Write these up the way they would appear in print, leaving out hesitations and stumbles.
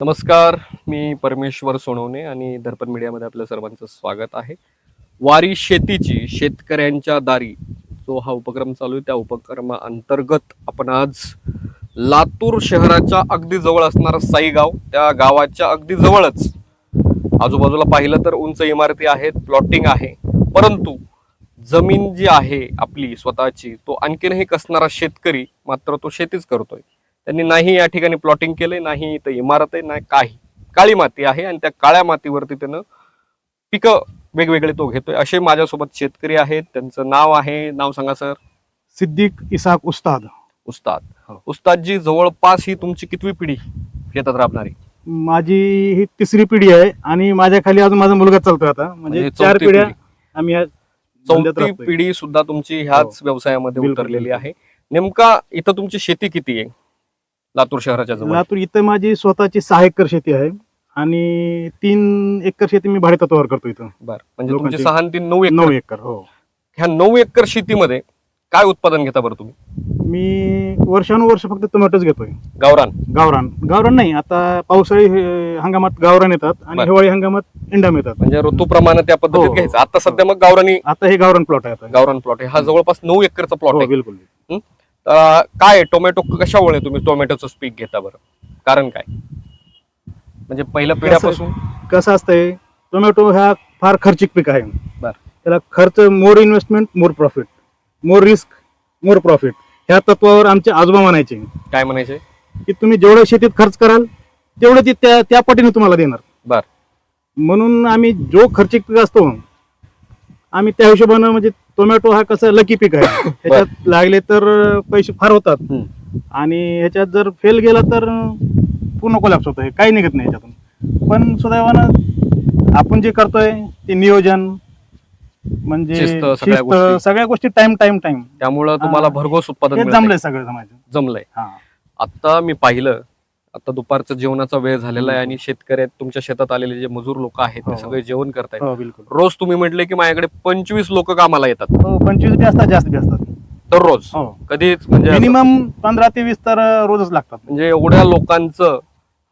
नमस्कार, मी परमेश्वर सोनवणे आणि दर्पण मीडियामध्ये आपल्या सर्वांचं स्वागत आहे. वारी शेतीची शेतकऱ्यांच्या दारी जो हा उपक्रम चालू आहे, त्या उपक्रमाअंतर्गत आपण आज लातूर शहराच्या अगदी जवळ असणारं साईगाव, त्या गावाच्या अगदी जवळच आजूबाजूला पाहिलं तर उंच इमारती आहेत, प्लॉटिंग आहे, परंतु जमीन जी आहे आपली स्वतःची, तो आणखीनही कसणारा शेतकरी मात्र तो शेतीच करतोय. त्यांनी नाही या ठिकाणी प्लॉटिंग केले, नाही इथं इमारत आहे, नाही काही, काळी माती आहे आणि त्या काळ्या मातीवरती त्यानं पिकं वेगवेगळे तो घेतोय. असे माझ्यासोबत शेतकरी आहेत, त्यांचं नाव आहे, नाव सांगा सर. सिद्दीक इसाक उस्ताद. उस्ताद. उस्तादजी, जवळपास ही तुमची कितवी पिढी शेतात राबणारी? माझी ही तिसरी पिढी आहे आणि माझ्या खाली अजून माझा मुलगा चालतोय आता, म्हणजे म्हणजे 4 चौथी पिढ्या पिढी. आम्ही या धंद्यात चौथी राबतोय. पिढी सुद्धा तुमची ह्याच हो. व्यवसायामध्ये बिलकुल, उतरलेली बिलकुल. आहे. नेमका इथं तुमची शेती किती आहे लातूर शहराच्या जवळ? लातूर इथं माझी स्वतःची 6 एकर शेती आहे आणि 3 एकर शेती मी भाडेतत्वावर करतो इथं. बरं, म्हणजे तुमची लोकांची 6 आणि 3 9 9 एकर. एकर. हो. ह्या 9 एकर शेतीमध्ये काय उत्पादन घेता बरं तुम्ही? मी वर्षानुवर्ष फक्त टोमॅटोज घेतोय. गावरान? गावरान नाही, आता पावसाळी हंगामात गावरान येतात आणि बरं. हिवाळी हंगामात इंडाम येतात. म्हणजे ऋतूप्रमाणे त्या पद्धतीत हो. घ्यायचं. आता सध्या मग गावरानी आता हे गावरान प्लॉट आहे आता. गावरान प्लॉट आहे. हा जवळपास 9 एकरचा प्लॉट हो, आहे. बिलकुल. काय टोमॅटो कशामुळे तुम्ही टोमॅटोचं पीक घेता बरं? कारण काय? म्हणजे पहिल्या पिढ्यापासून कसं असतंय, टोमॅटो हा फार खर्चिक पीक आहे. बरं. त्याला खर्च, more investment more profit, more risk more profit, ह्या तत्वावर आमचे आजोबा म्हणायचे काय म्हणायचे की तुम्ही जेवढं शेतीत खर्च कराल तेवढं ती त्या पटीने तुम्हाला देणार. बर. म्हणून आम्ही जो खर्चिक पीक असतो आम्ही त्या हिशोबानं, म्हणजे टोमॅटो हा कसं लकी पीक आहे, ह्याच्यात लागले तर पैसे फार होतात आणि ह्याच्यात जर फेल गेला तर पूर्ण कोलॅप्स होतं, काही निघत नाही ह्याच्यातून. पण सुदैवानं आपण जे करतोय ते नियोजन, म्हणजे शिस्त, सगळ्या गोष्टी टाइम त्यामुळं तुम्हाला भरघोस उत्पादन हे मिळतंय. जमलंय, सगळं जमायचं. जमलंय. हा. आता मी पाहिलं, आता दुपारचा जेवणाचा वेळ झालेला आहे आणि शेतकरी आहेत, तुमच्या शेतात आलेले जे मजूर लोक आहेत ते हो. सगळे जेवण करतायत. हो, बिलकुल. रोज तुम्ही म्हटले की माझ्याकडे 25 लोक कामाला येतात हो, 25 बी असतात, जास्त बी असतात. दररोज. हो, कधीच म्हणजे मिनिमम 15 ते 20 तर रोजच लागतात. म्हणजे एवढ्या लोकांचं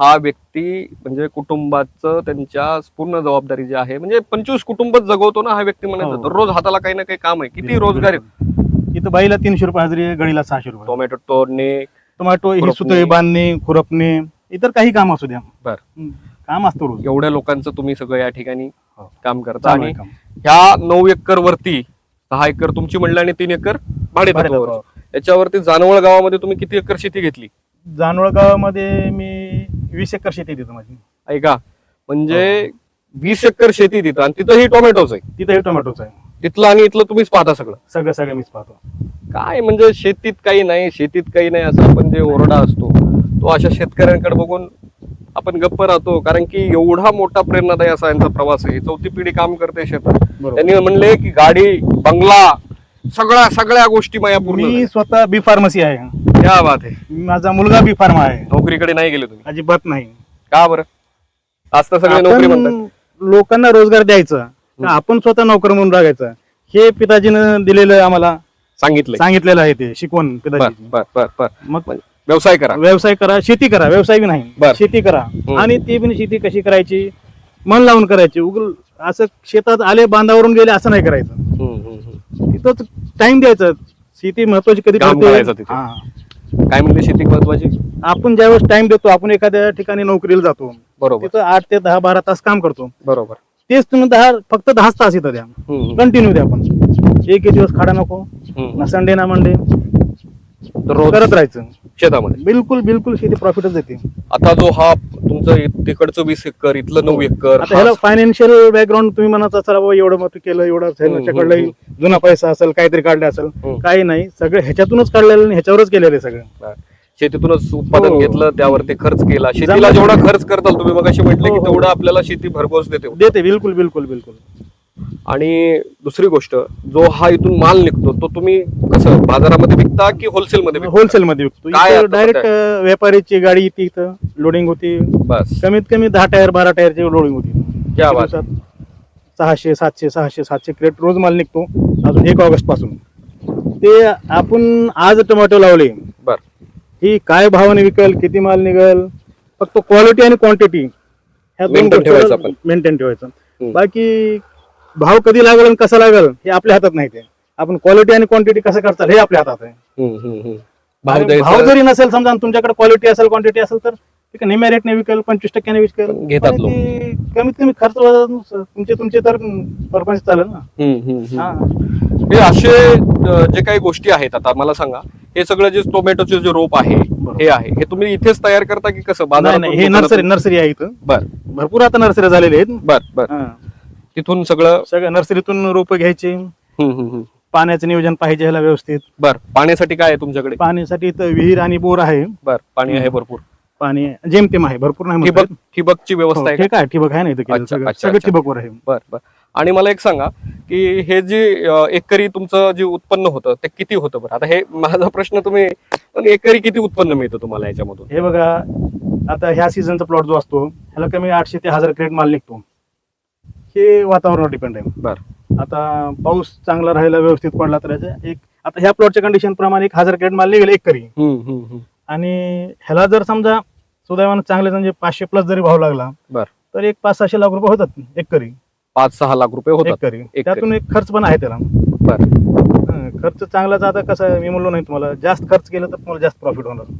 हा व्यक्ती, म्हणजे कुटुंबाचं त्यांच्या पूर्ण जबाबदारी जी आहे, म्हणजे 25 कुटुंब जगवतो ना हा व्यक्ती म्हणायचं. हो. दररोज हाताला काही ना काही काम आहे. किती बिलकुल, रोजगार आहे. बिलकुल. इथं बाईला 300 रुपये हजेरी आहे, गडीला 600 रुपये. टोमॅटो तोडणे, टोमॅटो ही खुरपणे. सुतळी बांधणे, खुरपणे, इतर काही काम असू द्या. बर. काम असतं रोज. एवढ्या लोकांचं तुम्ही सगळं या ठिकाणी हो. काम करता. चालू आणि आहे काम. ह्या 9 एकर वरती 6 एकर तुमची म्हणलं आणि 3 एकर भाडेतत्वावर. याच्यावरती जानवळ गावामध्ये तुम्ही किती एकर शेती घेतली? जानवळ गावामध्ये मी 20 एकर शेती देतो माझी. ऐका, म्हणजे 20 एकर शेती तिथं, आणि तिथंही टोमॅटोच आहे. तिथं टोमॅटोच आहे. तिथलं आणि इथलं तुम्हीच पाहता सगळं. सगळं मीच पाहतो. काय म्हणजे शेतीत काही नाही असं आपण जे ओरडा असतो तो अशा शेतकऱ्यांकडे बघून आपण गप्प राहतो. कारण की एवढा मोठा प्रेरणादायी असा यांचा प्रवास आहे. 4थी पिढी काम करते शेतात. बरोबर. त्यांनी म्हणले की गाडी, बंगला, सगळ्या गोष्टी माया पूर्ण मी झाल्या. स्वतः बी फार्मसी आहे. क्या बात आहे. माझा मुलगा बी फार्मा आहे. नोकरीकडे नाही गेले तुम्ही? अजिबात नाही. का बरं? आज तर सगळे नोकरी म्हणतात. आपण लोकांना रोजगार द्यायचा, का आपण स्वतः नोकर म्हणून राहायचं, हे पिताजीनं दिलेलं आम्हाला सांगितलेलं आहे. ते शिकवण पिताजी. बर. मग व्यवसाय करा, व्यवसाय करा, शेती करा, व्यवसाय बी नाही, बर. शेती करा. आणि ती पण शेती कशी करायची, मन लावून करायची. उगल असं शेतात आले बांधावरून गेले असं नाही करायचं. तिथंच टाइम द्यायचा. शेती महत्वाची कधी काम ठरते. करायचं तिथे. हा. काय म्हणले शेती महत्वाची? आपण ज्यावेळेस टाइम देतो, आपण एखाद्या ठिकाणी नोकरीला जातो, बरोबर तिथं 8 ते 10 12 तास काम करतो. बरोबर. तेच तुम्ही फक्त 10 तास इथं द्या, कंटिन्यू द्या. आपण एक दिवस खाडा नको, ना संडे ना मंडे, रोज करत राहायचं शेतामध्ये. बिलकुल शेती प्रॉफिटच देते. आता जो हा तुमचं तिकडचं 20 एकर, इथलं 9 एकर, आता ह्याला फायनान्शियल बॅकग्राऊंड तुम्ही म्हणत असाल, बाबा एवढं मोठं केलं, एवढं ह्याच्याकडलं जुना पैसा असेल, काहीतरी काढलं असेल, काही नाही, सगळं ह्याच्यातूनच काढलेलं आणि ह्याच्यावरच केलेलं सगळं. शेतीतूनच उत्पादन हो. घेतलं, त्यावरती खर्च केला. शेतीला जेवढा खर्च करताल तुम्ही, मग अशी म्हटलं की हो. तेवढं आपल्याला शेती भरघोस देते. बिलकुल. आणि दुसरी गोष्ट, जो हा इथून माल निघतो तो तुम्ही कसं बाजारामध्ये विकता की होलसेल मध्ये विकता? होलसेल मध्ये विकतो. काय आता डायरेक्ट व्यापारीची गाडी येते, इथं लोडिंग होती. बस. कमीत कमी 10 टायर 12 टायरची लोडिंग होती. क्या बात. 600 700 क्रेट रोज माल निघतो. अजून 1 ऑगस्ट पासून ते आपण आज टोमॅटो लावले, बर. ही काय भावाने विकल, किती माल निघल, फक्त क्वालिटी आणि क्वांटिटी ह्या दोन Maintain ठेवायचं गोष्टी आपण. मेंटेन ठेवायचं. हम्म. बाकी भाव कधी लागेल आणि कसा लागेल हे आपल्या हातात नाही. ते आपण क्वालिटी आणि क्वांटिटी कसं करतात हे आपल्या हातात आहे. भाव आणि द्यायचा भाव जरी नसेल समजा आणि तुमच्याकडे क्वालिटी असेल क्वांटिटी असेल तर ठीक आहे, निम्या रेटने विकेल 25% विकेल घेतात पण लोक. ते कमीत कमी खर्च तुमचे तर परपंच चालेल ना. हा. हे असे जे काही गोष्टी आहेत, आता मला सांगा, हे सगळं जे टोमॅटोचे जे रोप आहे हे आहे, हे तुम्ही इथेच तयार करता की कसं नाही बाजारातून, नाही, हे दुकानातून? नर्सरी आहे इथं. बर भरपूर आता नर्सरी झालेले आहेत. बर हा. तिथून सगळं. सगळं नर्सरीतून रोप घ्यायचे. पाण्याचं नियोजन पाहिजे ह्याला व्यवस्थित. बर पाण्यासाठी काय आहे तुमच्याकडे? पाण्यासाठी इथं विहीर आणि बोर आहे. बर पाणी आहे भरपूर. पाणी जेमतेम आहे, भरपूर नाही म्हणता ठिबक ठिबकची व्यवस्था आहे येत. का? ठीक आहे, ठिबक आहे ना इथं केलेलं. अच्छा, सगळं अच्छा, सगळं अच्छा. ठिबकवर आहे. बर बर. आणि मला एक सांगा की हे जे एकरी तुमचं जे उत्पन्न होतं ते किती होतं बरं? आता हे माझा प्रश्न, तुम्ही पण एकरी किती उत्पन्न मिळतं तुम्हाला याच्यामधून? हे बघा, आता ह्या सीझनचा प्लॉट जो असतो ह्याला कमी 800 ते 1000 क्रेट माल निघतो. हे वातावरणावर डिपेंड आहे. बर. आता पाऊस चांगला राहिला, व्यवस्थित पडला तर आता ह्या प्लॉटच्या कंडिशन प्रमाणे 1000 क्रेट माल निघेल एकरी. आणि ह्याला जर समजा सुदैवानं चांगले म्हणजे 500+ जरी भाव लागला बर. तर 500-600 लाख रुपये होतात एकरी. 5-6 लाख रुपये होतात एकरी. एकरी. त्यातून एक खर्च पण आहे त्याला. बर. खर्च चांगलाच. आता कसं आहे, मी म्हणलो नाही तुम्हाला, जास्त खर्च केला तर तुम्हाला जास्त प्रॉफिट होणार.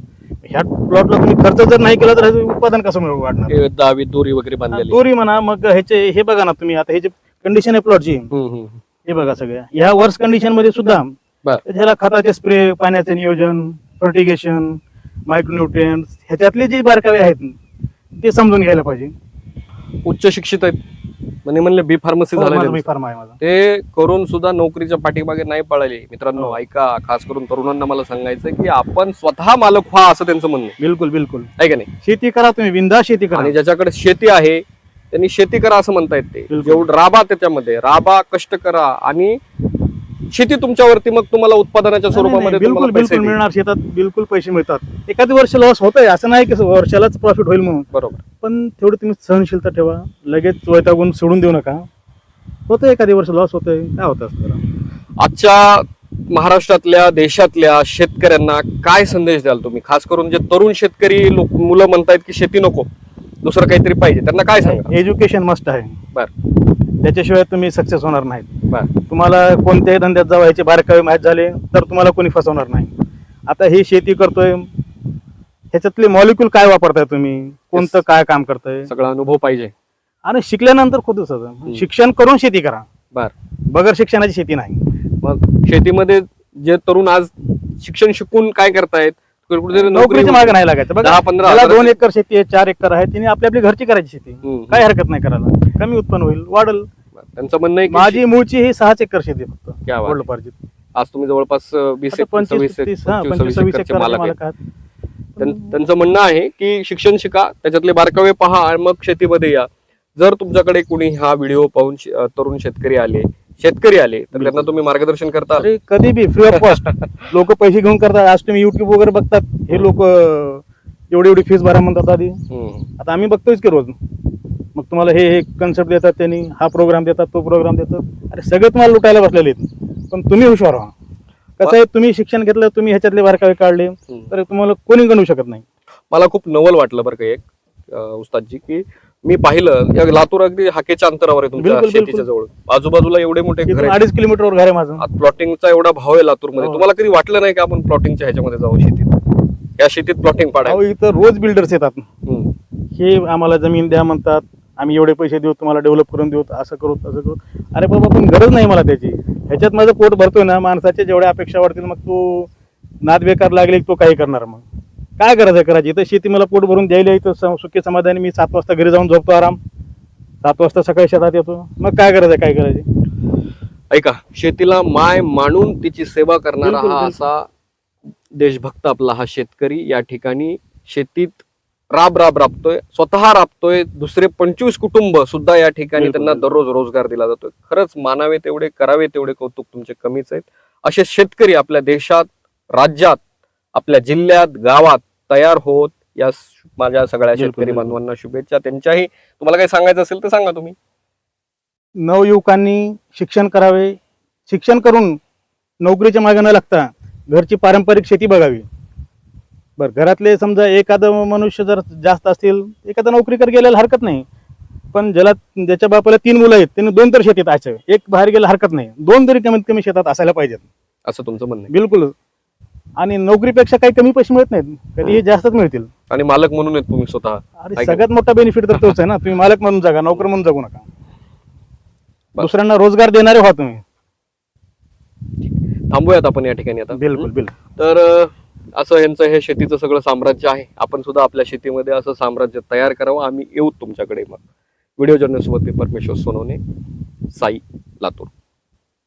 ह्या प्लॉटला तुम्ही खर्च जर नाही केला तर ह्याचं उत्पादन कसं वाढणार? हे दावी दोरी वगैरे बांधलेली. दोरी म्हणा, मग ह्याचे हे बघा ना तुम्ही, आता हे जे कंडिशन आहे प्लॉटची हे बघा, सगळ्या ह्या वर्स कंडिशन मध्ये सुद्धा बर. ह्याला खताचे स्प्रे, पाण्याचे नियोजन, फर्टिगेशन, मायक्रोन्यूट्रिएंट्स ह्याच्यातले जे बारकावे आहेत ते समजून घ्यायला पाहिजे. उच्च शिक्षित आहेत म्हणजे म्हणले बी फार्मसी झालेले, बी फार्म आहे माझा. ते करून सुद्धा नोकरीच्या पाठीमागे नाही पळाले. मित्रांनो ऐका, खास करून तरुणांना मला सांगायचं की आपण स्वतः मालक व्हा, असं त्यांचं म्हणणं आहे. बिलकुल बिलकुल. आहे का नाही? शेती करा तुम्ही, बिंदा शेती करा. आणि ज्याच्याकडे शेती आहे त्यांनी शेती करा असं म्हणता येते. बिलकुल. जेवढं राबा त्याच्यामध्ये, राबा, कष्ट करा आणि शेती तुमच्यावरती मग तुम्हाला उत्पादनाच्या स्वरूपामध्ये बिलकुल तुम्हाला पैसे बिलकुल देईल. मिळणार. शेतात बिलकुल पैसे मिळतात. एखादी वर्ष लॉस होत आहे असं नाही की वर्षालाच प्रॉफिट होईल म्हणून, बरोबर. पण तेवढं तुम्ही सहनशीलता ठेवा. लगेच वैतागून सोडून देऊ नका. होतं एखादी वर्ष लॉस होतंय, काय होतं असं त्याला. आजच्या महाराष्ट्रातल्या, देशातल्या शेतकऱ्यांना काय संदेश द्याल तुम्ही? खास करून जे तरुण शेतकरी मुलं म्हणतायत की शेती नको, दुसरं काहीतरी पाहिजे, त्यांना काय सांगा? एज्युकेशन मस्ट आहे. बर. त्याच्याशिवाय तुम्ही सक्सेस होणार नाहीत. बर. तुम्हाला कोणत्याही धंद्यात जावं ह्याचे बारकावे माहीत झाले तर तुम्हाला कोणी फसवणार नाही. आता ही शेती करतोय, ह्याच्यातले मॉलिक्यूल काय वापरताय तुम्ही, कोणतं काय काम करताय, सगळा अनुभव पाहिजे. आणि शिकल्यानंतर खुद शिक्षण करून शेती करा. बर. बगर शिक्षणाची शेती नाही. मग शेतीमध्ये जे तरुण आज शिक्षण शिकून काय करतायत, कुठेतरी नोकरीच्या मागे नाही लागायचं. बघा, 10-15 त्याला हजाराची- 2 एकर शेती आहे, 4 एकर आहे, तिने आपली आपली घरची करायची शेती. काय हरकत नाही करायला. कमी उत्पन्न होईल, वाढल. त्यांचं म्हणणं आहे की माझी मूळची ही 6 एकर शेती फक्त. क्या बात. वडलोपार्जित. आज तुम्ही जवळपास 25-30 एकर मालक आहे. आहेत. त्यांचं म्हणणं आहे की शिक्षण शिका, त्याच्यातले बारकावे पहा आणि मग शेतीमध्ये या. जर तुमच्याकडे कोणी हा व्हिडिओ पाहून तरुण शेतकरी आले तर त्यांना तुम्ही मार्गदर्शन करता? अरे कधी बी फ्री ऑफ कॉस्ट. लोक पैसे घेऊन करतात. आज तुम्ही युट्यूब वगैरे बघतात, हे लोक एवढी फीस भरा म्हणतात आधी. आता आम्ही बघतोयच की रोज. मग तुम्हाला हे कन्सेप्ट देतात त्यांनी, हा प्रोग्राम देतात, तो प्रोग्राम देतात. अरे सगळे तुम्हाला लुटायला बसलेले आहेत, पण तुम्ही हुशार व्हा. कसं आहे, तुम्ही शिक्षण घेतलं, तुम्ही ह्याच्यातले बारकावे काढले तर तुम्हाला कोणी गणू शकत नाही. मला खूप नवल वाटलं बरं का एक उस्तादजी, की मी पाहिलं या लातूर अगदी हाकेच्या अंतरावर आहे तुमच्या बिलकुल, शेतीच्या जवळ. आजूबाजूला एवढे मोठे घर आहेत. 2.5 किलोमीटरवर घर आहे माझं. प्लॉटिंगचा एवढा भाव आहे लातूरमध्ये. हो. तुम्हाला कधी वाटलं नाही का आपण प्लॉटिंगच्या ह्याच्यामध्ये जाऊ, शेतीत, या शेतीत प्लॉटिंग अहो, पाडावं? इथं रोज बिल्डर्स येतात. हे आम्हाला जमीन द्या म्हणतात, आम्ही एवढे पैसे देऊ, तुम्हाला डेव्हलप करून देऊ, असं करू तसं करू. अरे बाबा, पण गरज नाही मला त्याची. ह्याच्यात माझं पोट भरतोय ना, माणसाच्या जेवढ्या अपेक्षा वाढतील, मग तो नाद बेकार लागले तो काही करणार. मग काय गरज आहे करायची? इथं शेती मला पोट भरून द्यायला, इथं सुखी समाधानी मी 7 वाजता घरी जाऊन झोपतो आराम, 7 वाजता सकाळी शेतात येतो. मग काय गरज आहे काय करायची? ऐका, शेतीला माय मानून तिची सेवा करणारा बिलकुल, हा बिलकुल. असा देशभक्त आपला हा शेतकरी या ठिकाणी शेतीत राबतोय, स्वतः राबतोय. दुसरे 25 कुटुंब सुद्धा या ठिकाणी बिलकुल, त्यांना बिलकुल. दररोज रोजगार दिला जातोय. खरंच मानावे तेवढे, करावे तेवढे कौतुक तुमचे कमीच आहेत. असे शेतकरी आपल्या देशात, राज्यात, आपल्या जिल्ह्यात, गावात तयार होत या माझ्या सगळ्या बिलकुल, शेतकरी बिलकुल. बांधवांना शुभेच्छा. त्यांच्याही तुम्हाला काही सांगायचं असेल तर सांगा तुम्ही. नवयुवकांनी शिक्षण करावे. शिक्षण करून नोकरीच्या मागे न लागता घरची पारंपरिक शेती बघावी. बरं घरातले समजा एखादं मनुष्य जर जास्त असतील, एखादा नोकरी कर गेलेला हरकत नाही. पण ज्याच्या बापाला 3 मुलं आहेत त्यांनी 2 तर शेतीत असावे, एक बाहेर गेला हरकत नाही, 2 तरी कमीत कमी शेतात असायला पाहिजेत. असं तुमचं म्हणणं आहे. बिलकुल. आणि नोकरीपेक्षा काही कमी पैसे मिळत नाहीत, कधीही जास्तच मिळतील. आणि मालक म्हणून आहेत तुम्ही स्वतः. अरे आहे का? सगळ्यात मोठा बेनिफिट तर तोच आहे ना. तुम्ही मालक म्हणून जगा, नोकर म्हणून जगू नका. बस. दुसऱ्यांना रोजगार देणारे व्हा तुम्ही. थांबूयात आपण या ठिकाणी आता. बिलकुल बिलकुल. तर असं यांचं हे शेतीचं सगळं साम्राज्य आहे. आपण सुद्धा आपल्या शेतीमध्ये असं साम्राज्य तयार करावं. आम्ही येऊ तुमच्याकडे. मग व्हिडिओ जर्नलिस्ट मध्ये परमेश्वर सोनवणे, साई, लातूर.